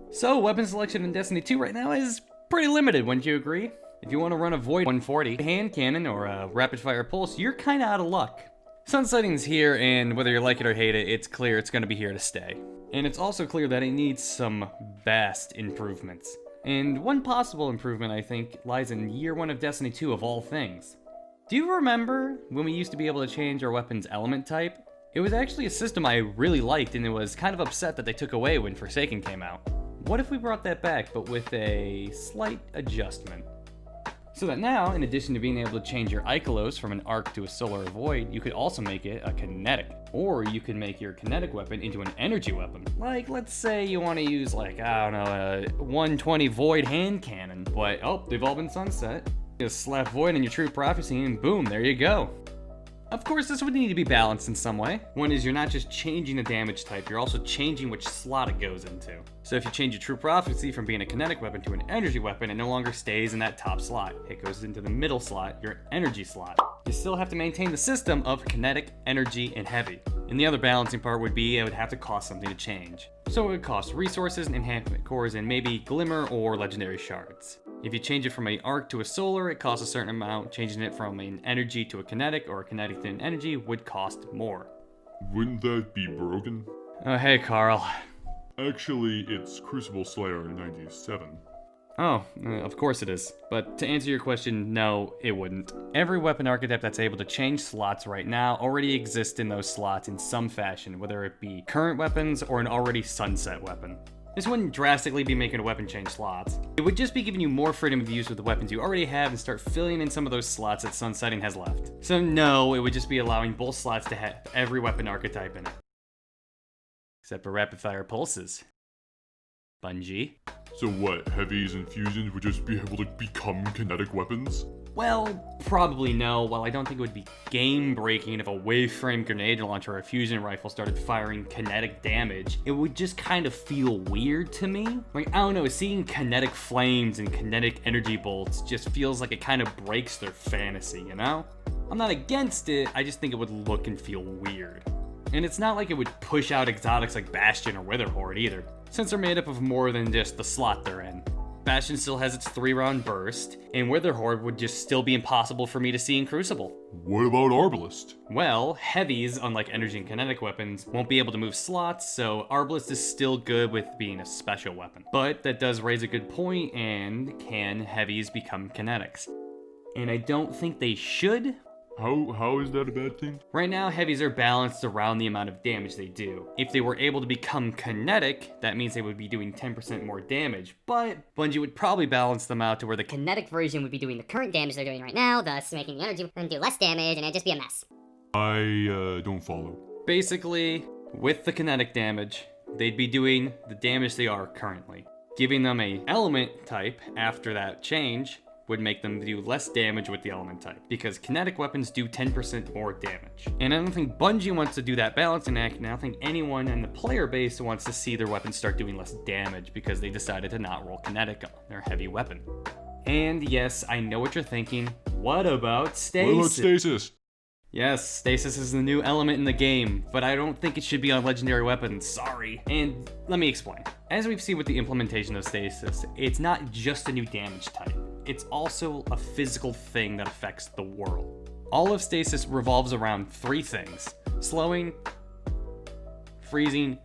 So, weapon selection in Destiny 2 right now is pretty limited, wouldn't you agree? If you want to run a Void 140 hand cannon or a rapid fire pulse, you're kinda out of luck. Sunsetting's here, and whether you like it or hate it, it's clear it's gonna be here to stay. And it's also clear that it needs some vast improvements. And one possible improvement, I think, lies in year 1 of Destiny 2 of all things. Do you remember when we used to be able to change our weapon's element type? It was actually a system I really liked, and it was kind of upset that they took away when Forsaken came out. What if we brought that back, but with a slight adjustment? So that now, in addition to being able to change your Ikelos from an arc to a solar void, you could also make it a kinetic. Or you could make your kinetic weapon into an energy weapon. Like, let's say you want to use, like, I don't know, a 120 void hand cannon. But, oh, they've all been sunset. Just slap void in your true prophecy and boom, there you go. Of course, this would need to be balanced in some way. One is you're not just changing the damage type, you're also changing which slot it goes into. So if you change your True Prophecy from being a kinetic weapon to an energy weapon, it no longer stays in that top slot. It goes into the middle slot, your energy slot. You still have to maintain the system of kinetic, energy, and heavy. And the other balancing part would be it would have to cost something to change. So it would cost resources and enhancement cores and maybe glimmer or legendary shards. If you change it from an arc to a solar, it costs a certain amount. Changing it from an energy to a kinetic or a kinetic to an energy would cost more. Wouldn't that be broken? Oh, hey, Carl. Actually, it's Crucible Slayer 97. Oh, of course it is. But to answer your question, no, it wouldn't. Every weapon archetype that's able to change slots right now already exists in those slots in some fashion, whether it be current weapons or an already sunset weapon. This wouldn't drastically be making a weapon change slots. It would just be giving you more freedom of use with the weapons you already have and start filling in some of those slots that sunsetting has left. So no, it would just be allowing both slots to have every weapon archetype in it. Except for rapid fire pulses. Bungie. So what, heavies and fusions would just be able to become kinetic weapons? Well, probably no. While I don't think it would be game-breaking if a wave-frame grenade launcher or a fusion rifle started firing kinetic damage, it would just kind of feel weird to me. Like, I don't know, seeing kinetic flames and kinetic energy bolts just feels like it kind of breaks their fantasy, you know? I'm not against it, I just think it would look and feel weird. And it's not like it would push out exotics like Bastion or Witherhoard either, since they're made up of more than just the slot they're in. Bastion still has its 3-round burst, and Witherhoard would just still be impossible for me to see in Crucible. What about Arbalest? Well, heavies, unlike energy and kinetic weapons, won't be able to move slots, so Arbalest is still good with being a special weapon. But that does raise a good point, and can heavies become kinetics? And I don't think they should. How is that a bad thing? Right now, heavies are balanced around the amount of damage they do. If they were able to become kinetic, that means they would be doing 10% more damage, but Bungie would probably balance them out to where the Kinetic version would be doing the current damage they're doing right now, thus making the energy weapon do less damage, and it'd just be a mess. I don't follow. Basically, with the kinetic damage, they'd be doing the damage they are currently. Giving them a element type after that change would make them do less damage with the element type, because kinetic weapons do 10% more damage. And I don't think Bungie wants to do that balancing act, and I don't think anyone in the player base wants to see their weapons start doing less damage because they decided to not roll kinetic on their heavy weapon. And yes, I know what you're thinking. What about stasis? What about stasis? Yes, stasis is the new element in the game, but I don't think it should be on legendary weapons, sorry. And let me explain. As we've seen with the implementation of stasis, it's not just a new damage type. It's also a physical thing that affects the world. All of stasis revolves around 3 things: slowing, freezing,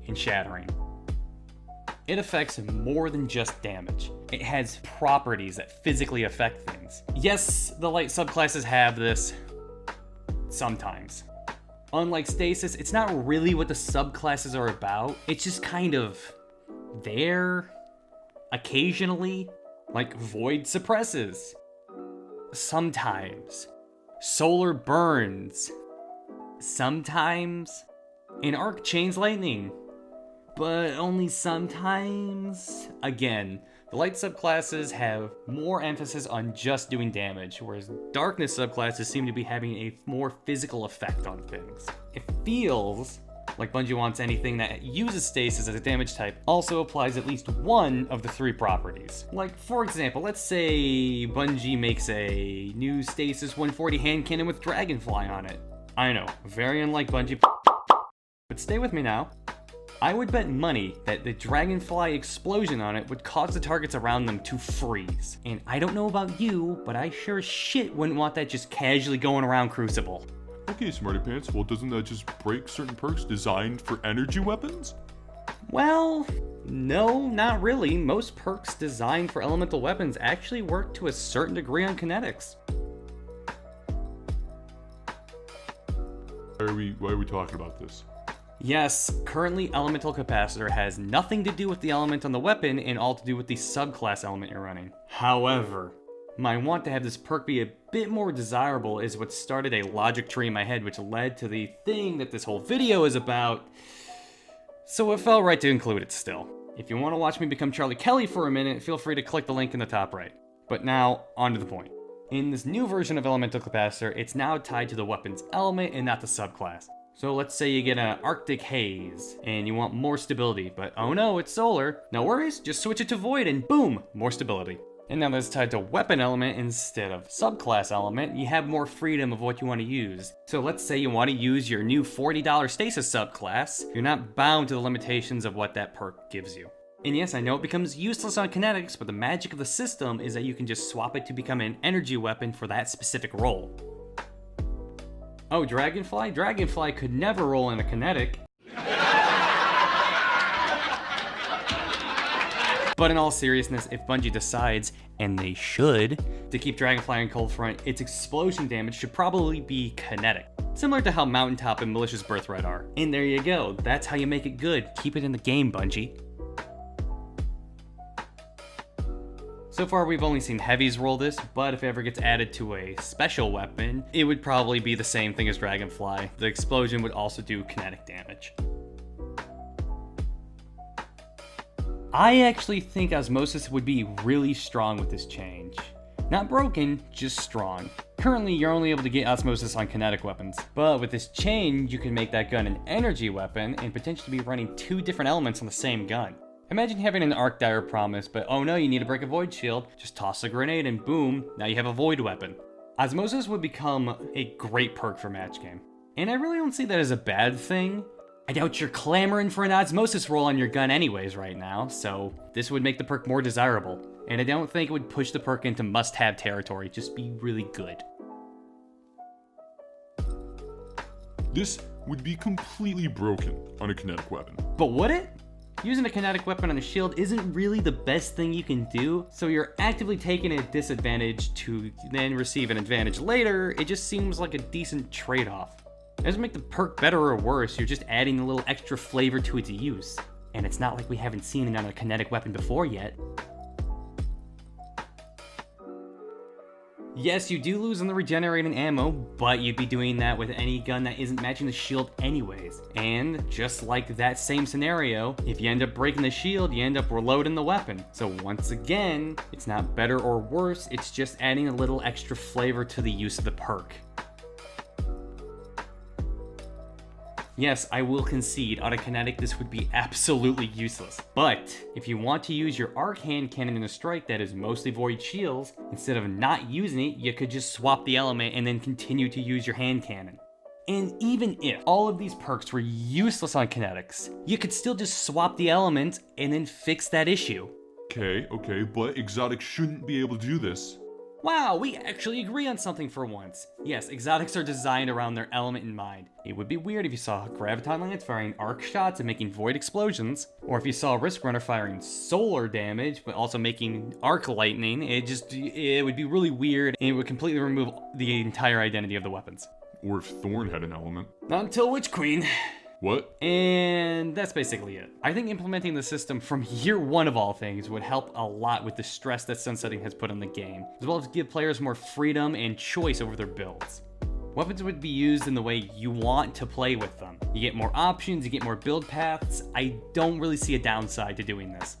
and shattering. It affects more than just damage. It has properties that physically affect things. Yes, the light subclasses have this sometimes. Unlike stasis, it's not really what the subclasses are about. It's just kind of there occasionally. Like void suppresses. Sometimes. Solar burns. Sometimes. An arc chains lightning. But only sometimes. Again, the light subclasses have more emphasis on just doing damage, whereas darkness subclasses seem to be having a more physical effect on things. It feels like Bungie wants anything that uses stasis as a damage type also applies at least one of the 3 properties. Like, for example, let's say Bungie makes a new stasis 140 hand cannon with Dragonfly on it. I know, very unlike Bungie, but stay with me now. I would bet money that the dragonfly explosion on it would cause the targets around them to freeze. And I don't know about you, but I sure as shit wouldn't want that just casually going around Crucible. Okay, Smarty Pants, well doesn't that just break certain perks designed for energy weapons? Well, no, not really. Most perks designed for elemental weapons actually work to a certain degree on kinetics. Why are we talking about this? Yes, currently Elemental Capacitor has nothing to do with the element on the weapon and all to do with the subclass element you're running. However, my want to have this perk be a bit more desirable is what started a logic tree in my head, which led to the thing that this whole video is about, so it felt right to include it still. If you want to watch me become Charlie Kelly for a minute, feel free to click the link in the top right. But now, on to the point. In this new version of Elemental Capacitor, it's now tied to the weapon's element and not the subclass. So let's say you get an Arctic Haze, and you want more stability, but oh no, it's solar. No worries, just switch it to Void and boom, more stability. And now that it's tied to weapon element instead of subclass element, you have more freedom of what you want to use. So let's say you want to use your new $40 stasis subclass, you're not bound to the limitations of what that perk gives you. And yes, I know it becomes useless on kinetics, but the magic of the system is that you can just swap it to become an energy weapon for that specific role. Oh, Dragonfly? Dragonfly could never roll in a kinetic. But in all seriousness, if Bungie decides, and they should, to keep Dragonfly in Cold Front, its explosion damage should probably be kinetic. Similar to how Mountaintop and Malicious Birthright are. And there you go, that's how you make it good. Keep it in the game, Bungie. So far we've only seen heavies roll this, but if it ever gets added to a special weapon, it would probably be the same thing as Dragonfly. The explosion would also do kinetic damage. I actually think Osmosis would be really strong with this change. Not broken, just strong. Currently, you're only able to get Osmosis on kinetic weapons, but with this change, you can make that gun an energy weapon and potentially be running 2 different elements on the same gun. Imagine having an Arc Dire Promise, but oh no, you need to break a Void Shield, just toss a grenade and boom, now you have a Void weapon. Osmosis would become a great perk for match game. And I really don't see that as a bad thing. I doubt you're clamoring for an Osmosis roll on your gun anyways right now, so this would make the perk more desirable. And I don't think it would push the perk into must-have territory, just be really good. This would be completely broken on a kinetic weapon. But would it? Using a kinetic weapon on a shield isn't really the best thing you can do, so you're actively taking a disadvantage to then receive an advantage later. It just seems like a decent trade-off. It doesn't make the perk better or worse, you're just adding a little extra flavor to its use. And it's not like we haven't seen it on a kinetic weapon before yet. Yes, you do lose on the regenerating ammo, but you'd be doing that with any gun that isn't matching the shield anyways. And just like that same scenario, if you end up breaking the shield, you end up reloading the weapon. So once again, it's not better or worse, it's just adding a little extra flavor to the use of the perk. Yes, I will concede, on a kinetic this would be absolutely useless. But if you want to use your arc hand cannon in a strike that is mostly void shields, instead of not using it, you could just swap the element and then continue to use your hand cannon. And even if all of these perks were useless on kinetics, you could still just swap the element and then fix that issue. Okay, but exotics shouldn't be able to do this. Wow, we actually agree on something for once. Yes, exotics are designed around their element in mind. It would be weird if you saw Graviton Lance firing arc shots and making void explosions, or if you saw Risk Runner firing solar damage but also making arc lightning. It would be really weird, and it would completely remove the entire identity of the weapons. Or if Thorn had an element. Not until Witch Queen. What? And that's basically it. I think implementing the system from year 1 of all things would help a lot with the stress that sunsetting has put on the game, as well as give players more freedom and choice over their builds. Weapons would be used in the way you want to play with them. You get more options, you get more build paths. I don't really see a downside to doing this.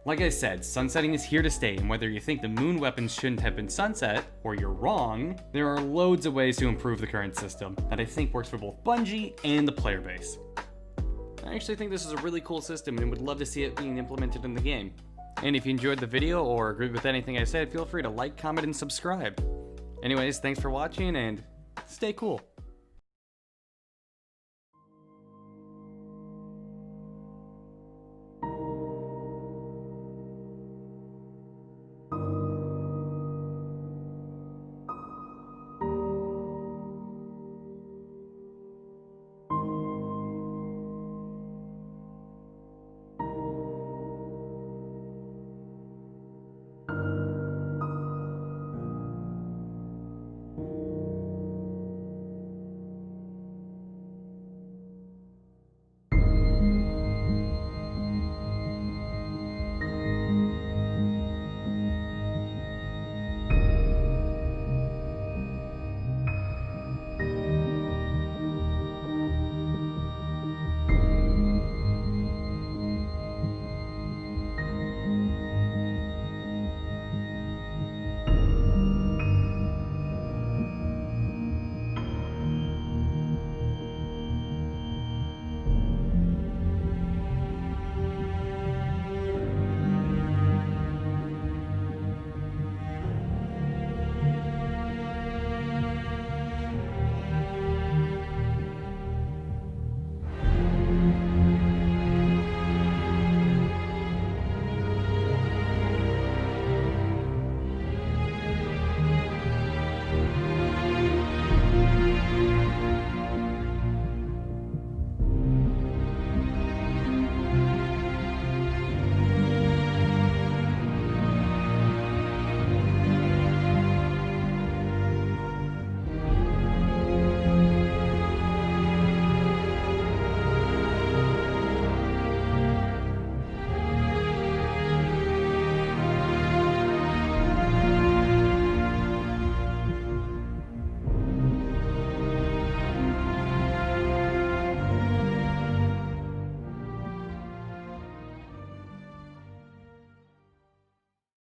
Like I said, sunsetting is here to stay, and whether you think the moon weapons shouldn't have been sunset, or you're wrong, there are loads of ways to improve the current system that I think works for both Bungie and the player base. I actually think this is a really cool system and would love to see it being implemented in the game. And if you enjoyed the video or agreed with anything I said, feel free to like, comment, and subscribe. Anyways, thanks for watching and stay cool.